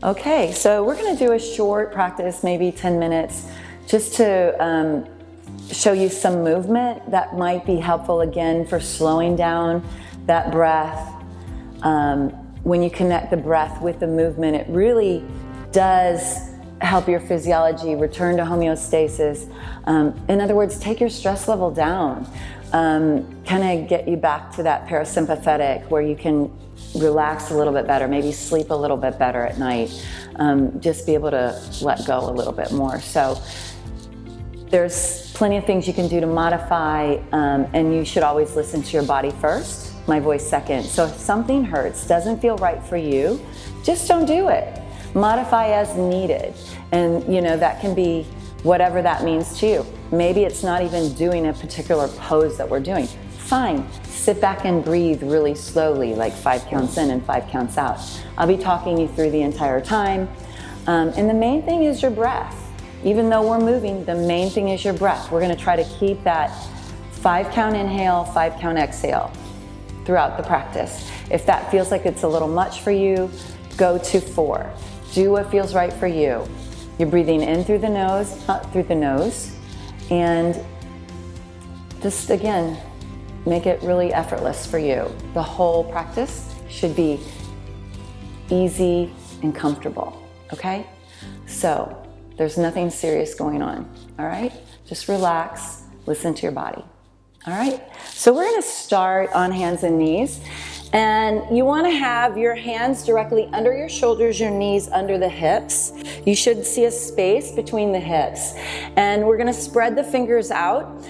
Okay, so we're going to do a short practice, maybe 10 minutes, just to show you some movement that might be helpful again for slowing down that breath. When you connect the breath with the movement, it really does help your physiology return to homeostasis. In other words, take your stress level down, kind of get you back to that parasympathetic where you can relax a little bit better, maybe sleep a little bit better at night, just be able to let go a little bit more. So there's plenty of things you can do to modify, and you should always listen to your body first, my voice second. So if something hurts, doesn't feel right for you, just don't do it. Modify as needed. And that can be whatever that means to you. Maybe it's not even doing a particular pose that we're doing. Fine, sit back and breathe really slowly, like 5 counts in and 5 counts out. I'll be talking you through the entire time. And the main thing is your breath. Even though we're moving, the main thing is your breath. We're gonna try to keep that 5 count inhale, 5 count exhale throughout the practice. If that feels like it's a little much for you, go to 4. Do what feels right for you. You're breathing in through the nose, out through the nose, and just again, make it really effortless for you. The whole practice should be easy and comfortable, okay? So there's nothing serious going on, all right? Just relax, listen to your body, all right? So we're gonna start on hands and knees. And you want to have your hands directly under your shoulders, your knees under the hips. You should see a space between the hips. And we're going to spread the fingers out.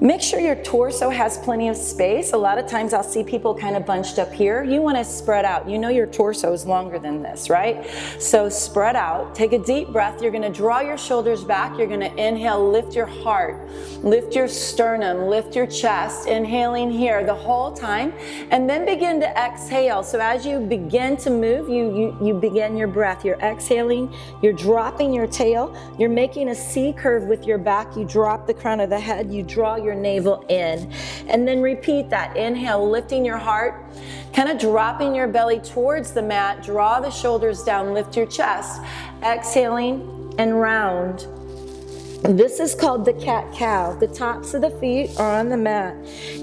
Make sure your torso has plenty of space. A lot of times I'll see people kind of bunched up here. You want to spread out. Your torso is longer than this, right? So spread out. Take a deep breath. You're going to draw your shoulders back. You're going to inhale, lift your heart, lift your sternum, lift your chest, inhaling here the whole time, and then begin to exhale. So as you begin to move, you begin your breath. You're exhaling, you're dropping your tail, you're making a C curve with your back. You drop the crown of the head, you draw your navel in, and then repeat that. Inhale, lifting your heart, kind of dropping your belly towards the mat, draw the shoulders down, lift your chest, exhaling and round. This is called the cat-cow. The tops of the feet are on the mat.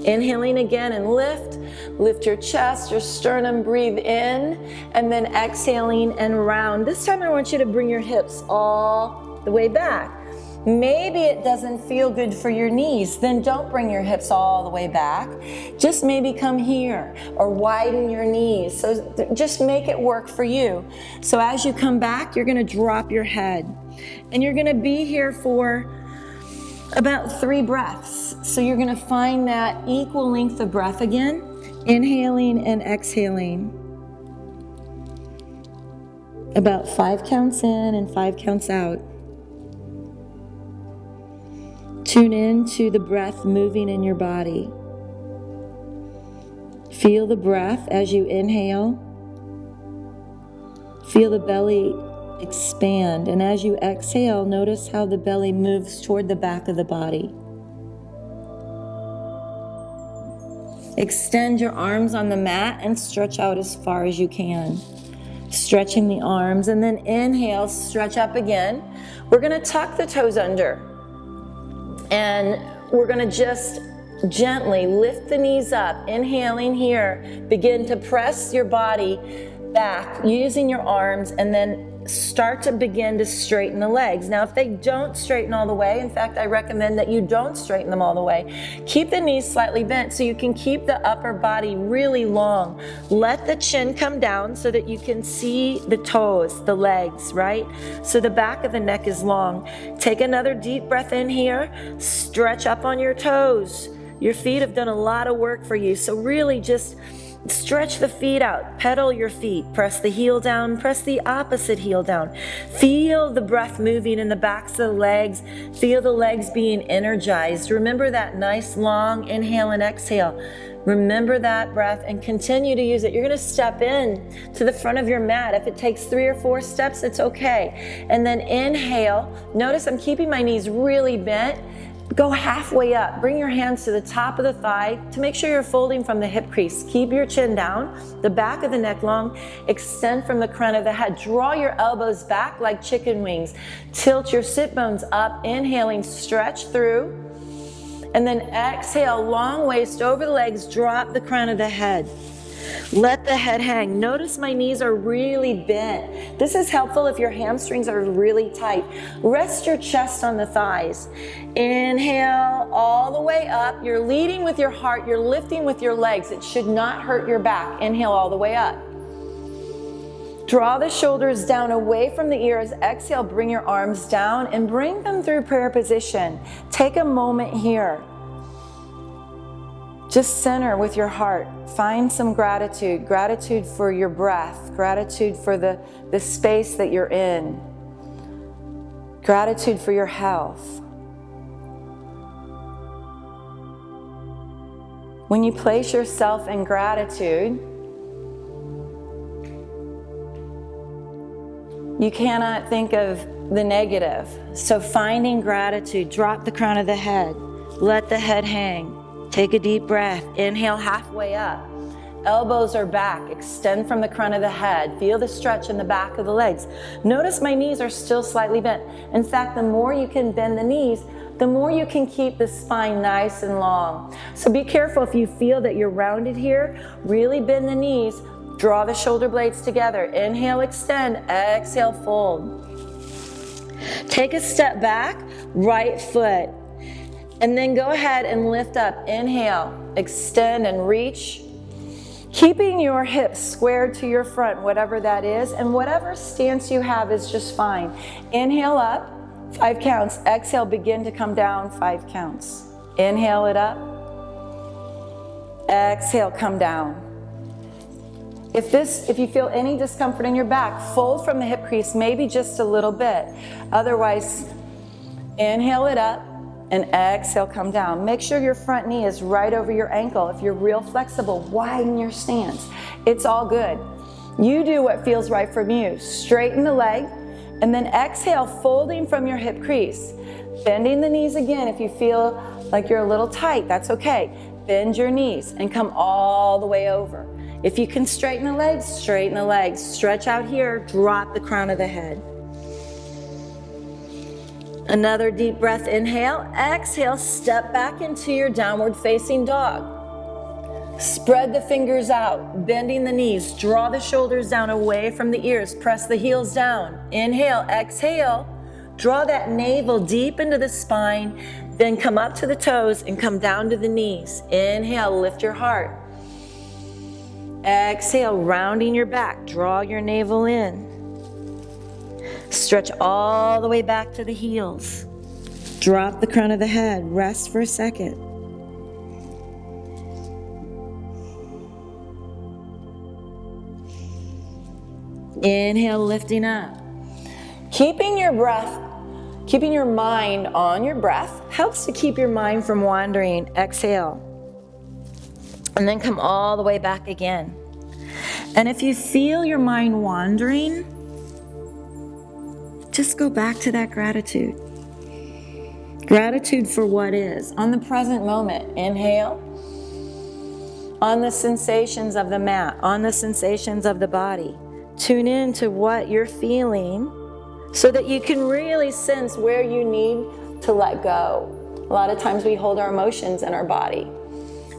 Inhaling again and lift your chest, your sternum, breathe in, and then exhaling and round. This time I want you to bring your hips all the way back. Maybe it doesn't feel good for your knees, then don't bring your hips all the way back. Just maybe come here or widen your knees. So just make it work for you. So as you come back, you're gonna drop your head and you're gonna be here for about 3 breaths. So you're gonna find that equal length of breath again, inhaling and exhaling. About 5 counts in and 5 counts out. Tune in to the breath moving in your body. Feel the breath as you inhale. Feel the belly expand, and as you exhale, notice how the belly moves toward the back of the body. Extend your arms on the mat and stretch out as far as you can. Stretching the arms, and then inhale, stretch up again. We're gonna tuck the toes under. And we're gonna just gently lift the knees up, inhaling here. Begin to press your body back using your arms, and then start to begin to straighten the legs. Now, if they don't straighten all the way, in fact, I recommend that you don't straighten them all the way. Keep the knees slightly bent so you can keep the upper body really long. Let the chin come down so that you can see the toes, the legs, right? So the back of the neck is long. Take another deep breath in here. Stretch up on your toes. Your feet have done a lot of work for you, so really just stretch the feet out, pedal your feet, press the heel down, press the opposite heel down. Feel the breath moving in the backs of the legs. Feel the legs being energized. Remember that nice long inhale and exhale. Remember that breath and continue to use it. You're gonna step in to the front of your mat. If it takes 3 or 4 steps, it's okay. And then inhale. Notice I'm keeping my knees really bent. Go halfway up. Bring your hands to the top of the thigh to make sure you're folding from the hip crease. Keep your chin down, the back of the neck long. Extend from the crown of the head. Draw your elbows back like chicken wings. Tilt your sit bones up. Inhaling, stretch through. And then exhale, long waist over the legs. Drop the crown of the head. Let the head hang. Notice my knees are really bent. This is helpful if your hamstrings are really tight. Rest your chest on the thighs. Inhale all the way up. You're leading with your heart. You're lifting with your legs. It should not hurt your back. Inhale all the way up. Draw the shoulders down away from the ears. Exhale, bring your arms down and bring them through prayer position. Take a moment here. Just center with your heart. Find some gratitude. Gratitude for your breath. Gratitude for the space that you're in. Gratitude for your health. When you place yourself in gratitude, you cannot think of the negative. So finding gratitude, drop the crown of the head. Let the head hang. Take a deep breath. Inhale halfway up. Elbows are back. Extend from the crown of the head. Feel the stretch in the back of the legs. Notice my knees are still slightly bent. In fact, the more you can bend the knees, the more you can keep the spine nice and long. So be careful if you feel that you're rounded here. Really bend the knees. Draw the shoulder blades together. Inhale, extend. Exhale, fold. Take a step back. Right foot. And then go ahead and lift up. Inhale, extend and reach. Keeping your hips squared to your front, whatever that is, and whatever stance you have is just fine. Inhale up, 5 counts. Exhale, begin to come down, 5 counts. Inhale it up. Exhale, come down. If you feel any discomfort in your back, fold from the hip crease, maybe just a little bit. Otherwise, inhale it up. And exhale, come down. Make sure your front knee is right over your ankle. If you're real flexible, widen your stance. It's all good. You do what feels right for you. Straighten the leg, and then exhale, folding from your hip crease. Bending the knees again. If you feel like you're a little tight, that's okay. Bend your knees and come all the way over. If you can straighten the legs, straighten the legs. Stretch out here, drop the crown of the head. Another deep breath, inhale. Exhale, step back into your downward facing dog. Spread the fingers out, bending the knees. Draw the shoulders down away from the ears. Press the heels down. Inhale, exhale. Draw that navel deep into the spine. Then come up to the toes and come down to the knees. Inhale, lift your heart. Exhale, rounding your back. Draw your navel in. Stretch all the way back to the heels. Drop the crown of the head. Rest for a second. Inhale, lifting up. Keeping your breath, keeping your mind on your breath helps to keep your mind from wandering. Exhale. And then come all the way back again. And if you feel your mind wandering, just go back to that gratitude. Gratitude for what is. On the present moment, inhale. On the sensations of the mat, on the sensations of the body. Tune in to what you're feeling so that you can really sense where you need to let go. A lot of times we hold our emotions in our body.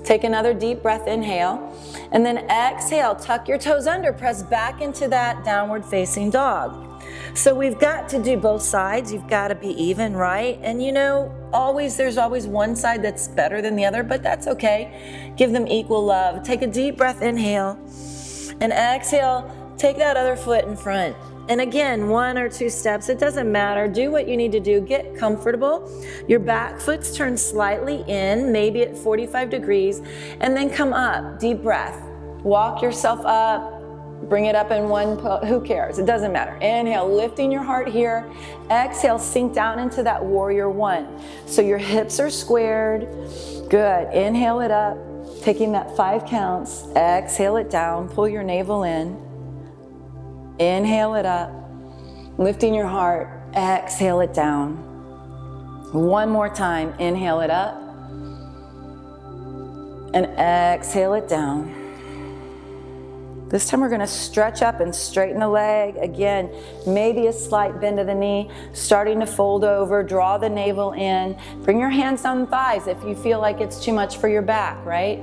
Take another deep breath, inhale. And then exhale, tuck your toes under, press back into that downward facing dog. So we've got to do both sides. You've got to be even, right? And there's always one side that's better than the other, but that's okay. Give them equal love. Take a deep breath, inhale. And exhale, take that other foot in front. And again, 1 or 2 steps, it doesn't matter. Do what you need to do. Get comfortable. Your back foot's turned slightly in, maybe at 45 degrees, and then come up. Deep breath. Walk yourself up. Bring it up in one, who cares? It doesn't matter. Inhale, lifting your heart here. Exhale, sink down into that warrior 1. So your hips are squared. Good. Inhale it up, taking that 5 counts. Exhale it down, pull your navel in. Inhale it up, lifting your heart. Exhale it down. One more time, inhale it up. And exhale it down. This time we're gonna stretch up and straighten the leg. Again, maybe a slight bend of the knee, starting to fold over, draw the navel in. Bring your hands on the thighs if you feel like it's too much for your back, right?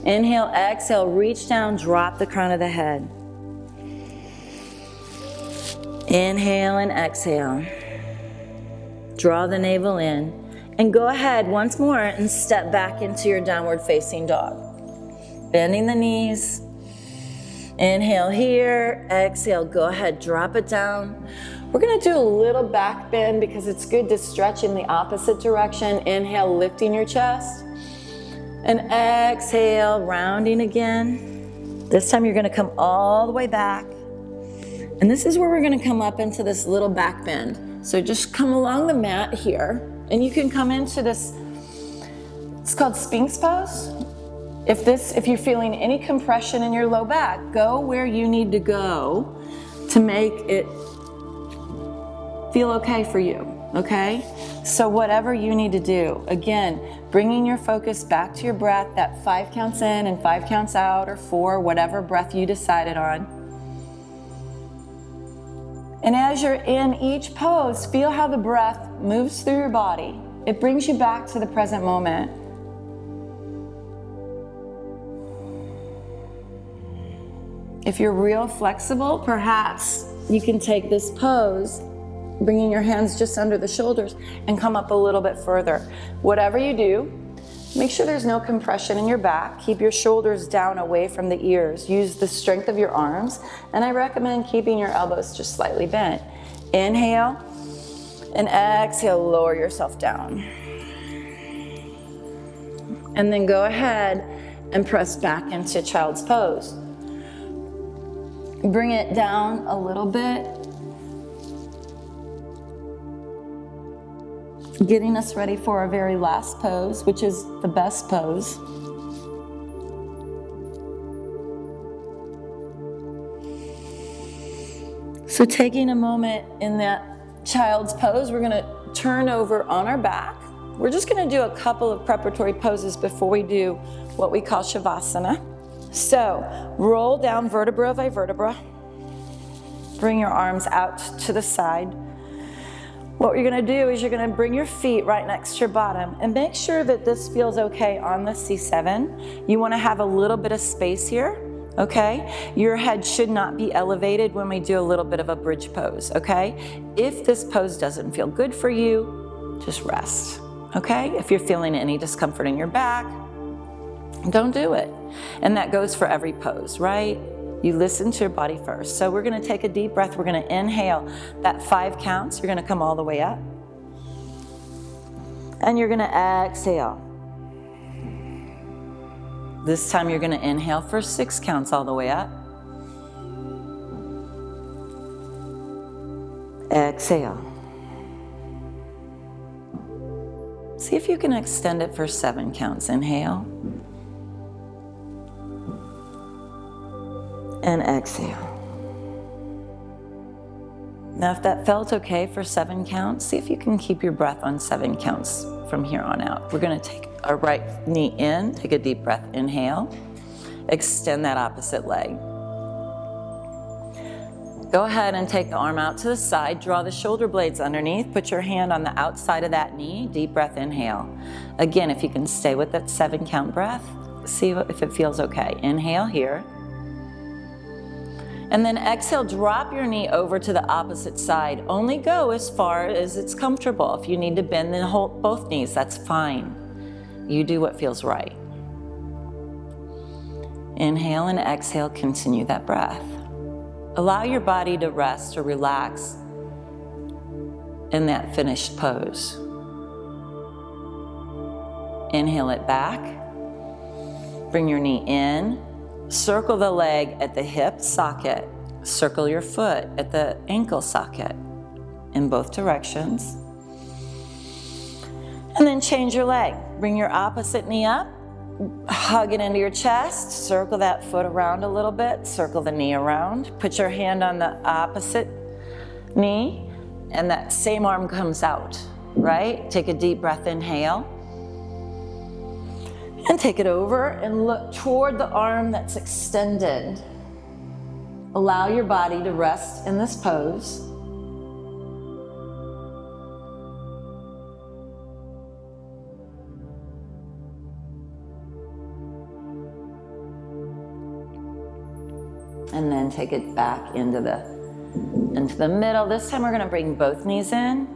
Inhale, exhale, reach down, drop the crown of the head. Inhale and exhale. Draw the navel in. And go ahead once more and step back into your downward facing dog. Bending the knees. Inhale here, exhale, go ahead, drop it down. We're gonna do a little back bend because it's good to stretch in the opposite direction. Inhale, lifting your chest. And exhale, rounding again. This time you're gonna come all the way back. And this is where we're gonna come up into this little back bend. So just come along the mat here. And you can come into this, it's called Sphinx pose. If you're feeling any compression in your low back, go where you need to go to make it feel okay for you, okay? So whatever you need to do, again, bringing your focus back to your breath, that 5 counts in and 5 counts out, or 4, whatever breath you decided on. And as you're in each pose, feel how the breath moves through your body. It brings you back to the present moment. If you're real flexible, perhaps you can take this pose, bringing your hands just under the shoulders, and come up a little bit further. Whatever you do, make sure there's no compression in your back. Keep your shoulders down away from the ears. Use the strength of your arms, and I recommend keeping your elbows just slightly bent. Inhale, and exhale, lower yourself down. And then go ahead and press back into child's pose. Bring it down a little bit. Getting us ready for our very last pose, which is the best pose. So taking a moment in that child's pose, we're gonna turn over on our back. We're just gonna do a couple of preparatory poses before we do what we call Shavasana. So roll down vertebra by vertebra. Bring your arms out to the side. What you're gonna do is you're gonna bring your feet right next to your bottom and make sure that this feels okay on the C7. You wanna have a little bit of space here, okay? Your head should not be elevated when we do a little bit of a bridge pose, okay? If this pose doesn't feel good for you, just rest, okay? If you're feeling any discomfort in your back, don't do it. And that goes for every pose, right? You listen to your body first. So we're gonna take a deep breath. We're gonna inhale that 5 counts. You're gonna come all the way up. And you're gonna exhale. This time you're gonna inhale for 6 counts all the way up. Exhale. See if you can extend it for 7 counts. Inhale. And exhale. Now, if that felt okay for 7 counts, see if you can keep your breath on 7 counts from here on out. We're gonna take our right knee in, take a deep breath, inhale, extend that opposite leg. Go ahead and take the arm out to the side, draw the shoulder blades underneath, put your hand on the outside of that knee, deep breath, inhale. Again, if you can stay with that 7 count breath, see if it feels okay. Inhale here. And then exhale, drop your knee over to the opposite side. Only go as far as it's comfortable. If you need to bend and hold both knees, that's fine. You do what feels right. Inhale and exhale, continue that breath. Allow your body to rest or relax in that finished pose. Inhale it back. Bring your knee in. Circle the leg at the hip socket. Circle your foot at the ankle socket in both directions. And then change your leg. Bring your opposite knee up. Hug it into your chest. Circle that foot around a little bit. Circle the knee around. Put your hand on the opposite knee, and that same arm comes out. right? Take a deep breath, inhale. And take it over and look toward the arm that's extended. Allow your body to rest in this pose. And then take it back into the middle. This time we're going to bring both knees in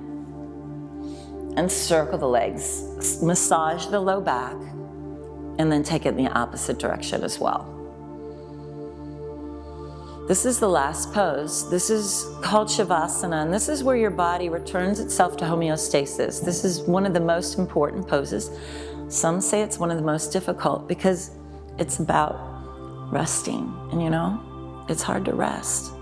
and circle the legs. Massage the low back and then take it in the opposite direction as well. This is the last pose. This is called Shavasana, and this is where your body returns itself to homeostasis. This is one of the most important poses. Some say it's one of the most difficult because it's about resting, and it's hard to rest.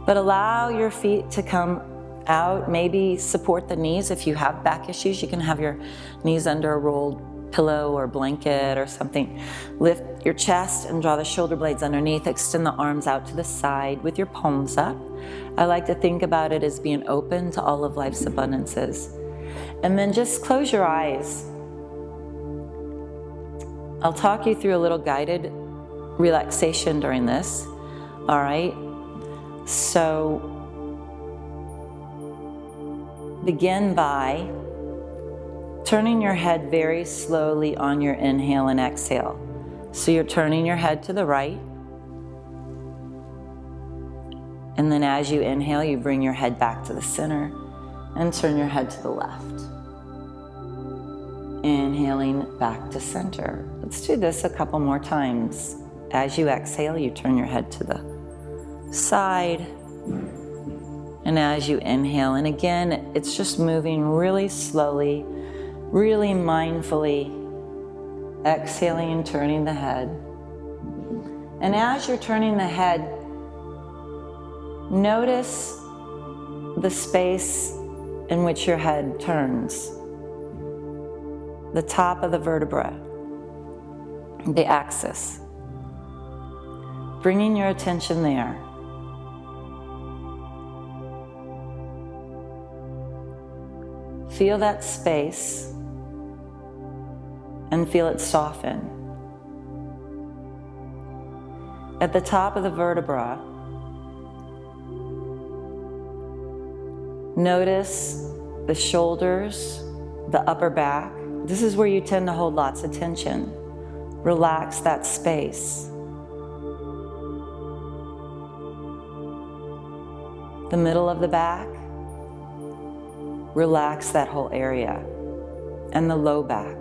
But allow your feet to come out, maybe support the knees. If you have back issues, you can have your knees under a rolled pillow or blanket or something. Lift your chest and draw the shoulder blades underneath. Extend the arms out to the side with your palms up. I like to think about it as being open to all of life's abundances. And then just close your eyes. I'll talk you through a little guided relaxation during this. All right? So begin by turning your head very slowly on your inhale and exhale. So you're turning your head to the right. And then as you inhale, you bring your head back to the center and turn your head to the left. Inhaling back to center. Let's do this a couple more times. As you exhale, you turn your head to the side. And as you inhale, and again, it's just moving really slowly, really mindfully, exhaling and turning the head. And as you're turning the head, notice the space in which your head turns. The top of the vertebra, the axis. Bringing your attention there. Feel that space and feel it soften. At the top of the vertebra, notice the shoulders, the upper back. This is where you tend to hold lots of tension. Relax that space. The middle of the back, relax that whole area. And the low back.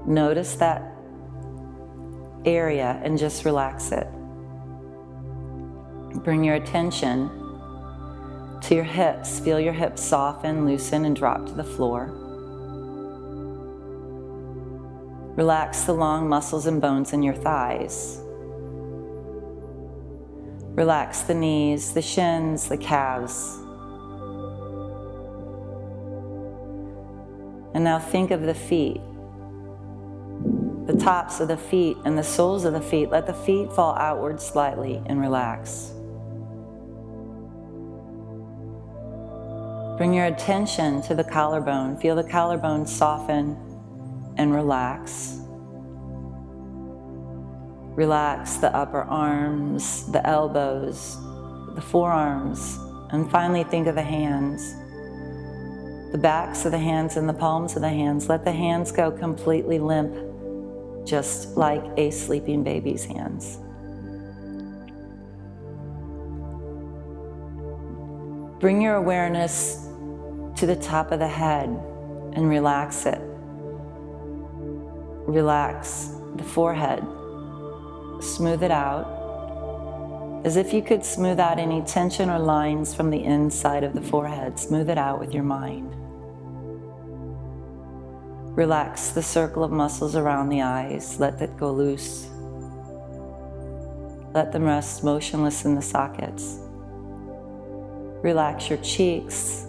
Notice that area and just relax it. Bring your attention to your hips. Feel your hips soften, loosen, and drop to the floor. Relax the long muscles and bones in your thighs. Relax the knees, the shins, the calves. And now think of the feet. The tops of the feet and the soles of the feet. Let the feet fall outward slightly and relax. Bring your attention to the collarbone. Feel the collarbone soften and relax. Relax the upper arms, the elbows, the forearms, and finally think of the hands. The backs of the hands and the palms of the hands. Let the hands go completely limp, just like a sleeping baby's hands. Bring your awareness to the top of the head and relax it. Relax the forehead. Smooth it out, as if you could smooth out any tension or lines from the inside of the forehead. Smooth it out with your mind. Relax the circle of muscles around the eyes. Let that go loose. Let them rest motionless in the sockets. Relax your cheeks.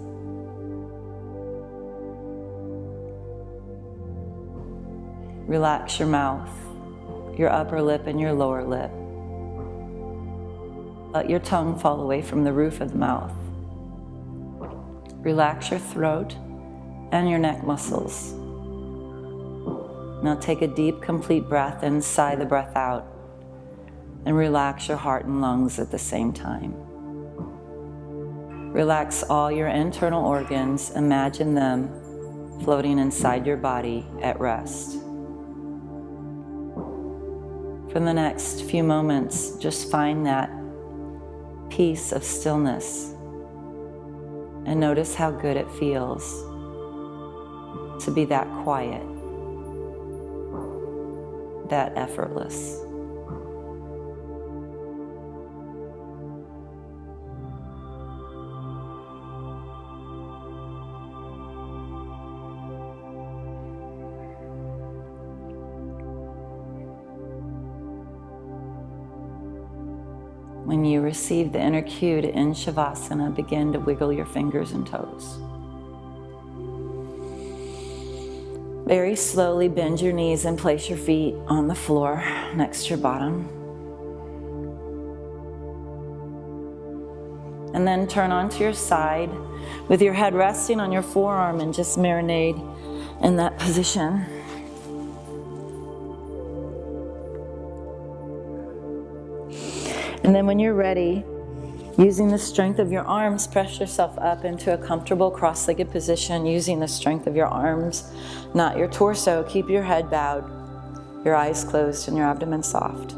Relax your mouth, your upper lip and your lower lip. Let your tongue fall away from the roof of the mouth. Relax your throat and your neck muscles. Now take a deep, complete breath and sigh the breath out. And relax your heart and lungs at the same time. Relax all your internal organs. Imagine them floating inside your body at rest. For the next few moments, just find that peace of stillness and notice how good it feels to be that quiet, that effortless. When you receive the inner cue to end Shavasana, begin to wiggle your fingers and toes. Very slowly bend your knees and place your feet on the floor next to your bottom. And then turn onto your side with your head resting on your forearm and just marinate in that position. And then when you're ready, using the strength of your arms, press yourself up into a comfortable cross-legged position using the strength of your arms, not your torso. Keep your head bowed, your eyes closed, and your abdomen soft.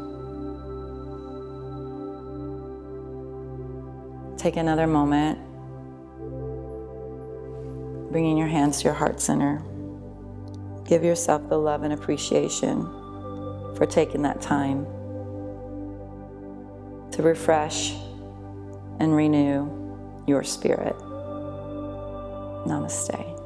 Take another moment, bringing your hands to your heart center. Give yourself the love and appreciation for taking that time to refresh and renew your spirit. Namaste.